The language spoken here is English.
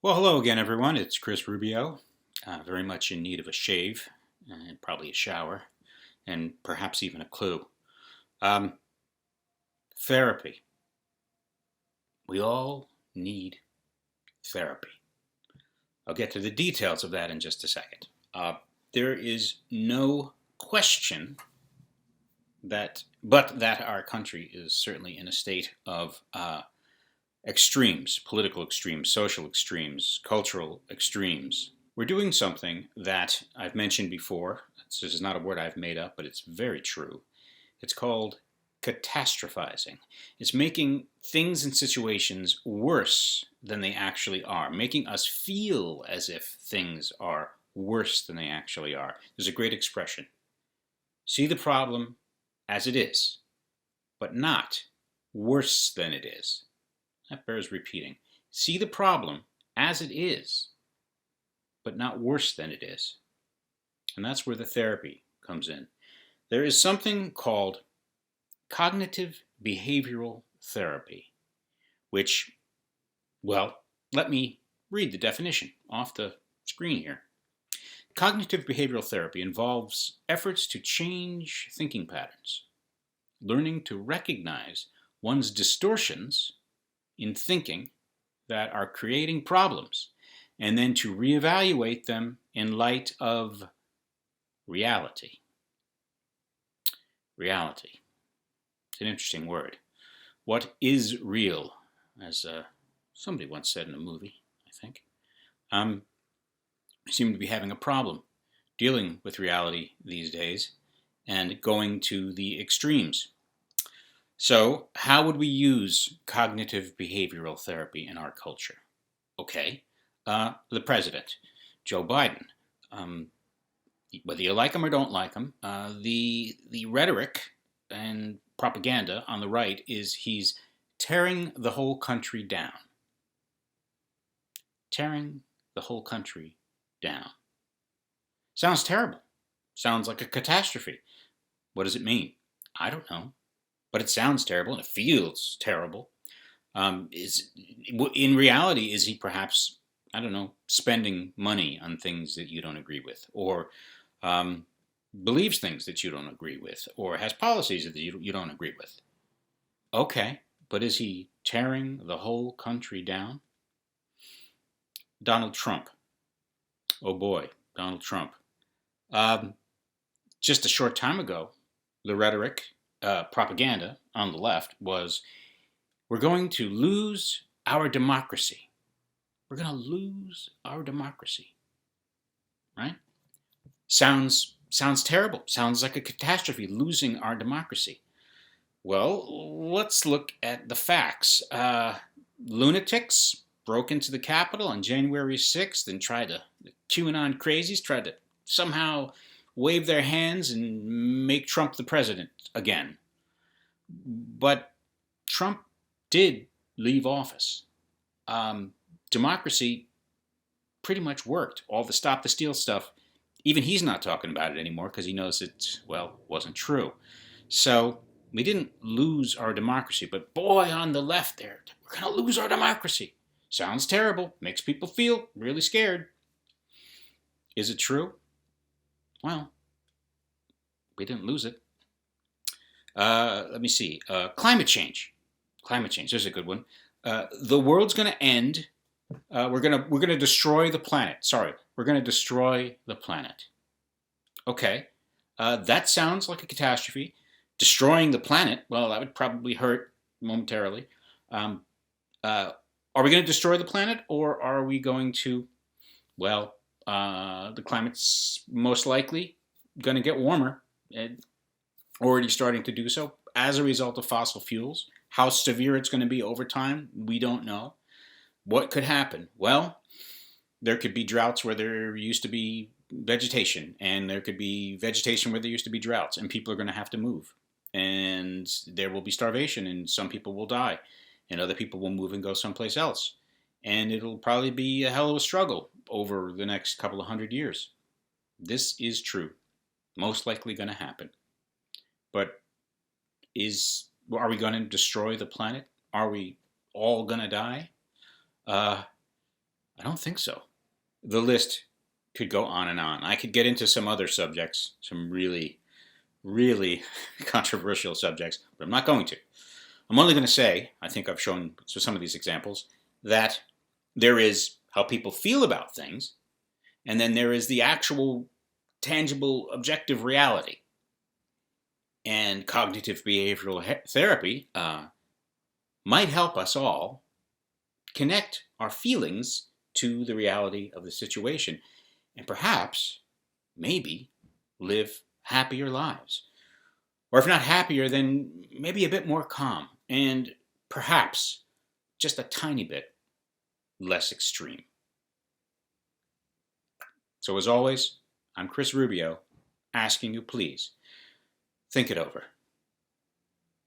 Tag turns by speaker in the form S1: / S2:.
S1: Well, hello again, everyone. It's Chris Rubio, very much in need of a shave and probably a shower and perhaps even a clue. Um, Therapy. We all need therapy. I'll get to the details of that in just a second. There is no question that our country is certainly in a state of extremes, political extremes, social extremes, cultural extremes. We're doing something that I've mentioned before. This is not a word I've made up, but it's very true. It's called catastrophizing. It's making things and situations worse than they actually are, making us feel as if things are worse than they actually are. There's a great expression. See the problem as it is, but not worse than it is. That bears repeating. See the problem as it is, but not worse than it is. And that's where the therapy comes in. There is something called cognitive behavioral therapy, which, well, let me read the definition off the screen here. Cognitive behavioral therapy involves efforts to change thinking patterns, learning to recognize one's distortions in thinking that are creating problems, and then to reevaluate them in light of reality. Reality. It's an interesting word. What is real? As somebody once said in a movie, I think. We seem to be having a problem dealing with reality these days and going to the extremes. So, how would we use cognitive behavioral therapy in our culture? Okay, the president, Joe Biden. Whether you like him or don't like him, the rhetoric and propaganda on the right is he's tearing the whole country down. Tearing the whole country down. Sounds terrible. Sounds like a catastrophe. What does it mean? I don't know. But it sounds terrible and it feels terrible. In reality, is he perhaps, I don't know, spending money on things that you don't agree with, or believes things that you don't agree with, or has policies that you don't agree with? Okay, but is he tearing the whole country down? Donald Trump. Oh boy, Donald Trump. Just a short time ago, the rhetoric, propaganda on the left was, we're going to lose our democracy. We're going to lose our democracy. Right? Sounds terrible. Sounds like a catastrophe, losing our democracy. Well, let's look at the facts. Lunatics broke into the Capitol on January 6th and the QAnon crazies tried to somehow wave their hands and make Trump the president again. But Trump did leave office. Democracy pretty much worked. All the stop the steal stuff, even he's not talking about it anymore because he knows it, wasn't true. So we didn't lose our democracy, but boy, on the left there, we're going to lose our democracy. Sounds terrible, makes people feel really scared. Is it true? Well, we didn't lose it. Let me see. Climate change. Climate change. There's a good one. The world's going to end. We're gonna destroy the planet. Sorry, we're going to destroy the planet. Okay, that sounds like a catastrophe. Destroying the planet. Well, that would probably hurt momentarily. Are we going to destroy the planet, or are we going to? Well, the climate's most likely going to get warmer, and already starting to do so as a result of fossil fuels. How severe it's going to be over time, we don't know. What could happen? Well, there could be droughts where there used to be vegetation, and there could be vegetation where there used to be droughts, and people are going to have to move. And there will be starvation, and some people will die, and other people will move and go someplace else. And it'll probably be a hell of a struggle over the next couple of 100 years. This is true. Most likely going to happen. But are we going to destroy the planet? Are we all going to die? I don't think so. The list could go on and on. I could get into some other subjects, some really, really controversial subjects, but I'm not going to. I'm only going to say, I think I've shown some of these examples, that there is how people feel about things, and then there is the actual, tangible, objective reality. And cognitive behavioral therapy might help us all connect our feelings to the reality of the situation, and perhaps, maybe, live happier lives. Or if not happier, then maybe a bit more calm, and perhaps just a tiny bit less extreme. So as always, I'm Chris Rubio, asking you please think it over.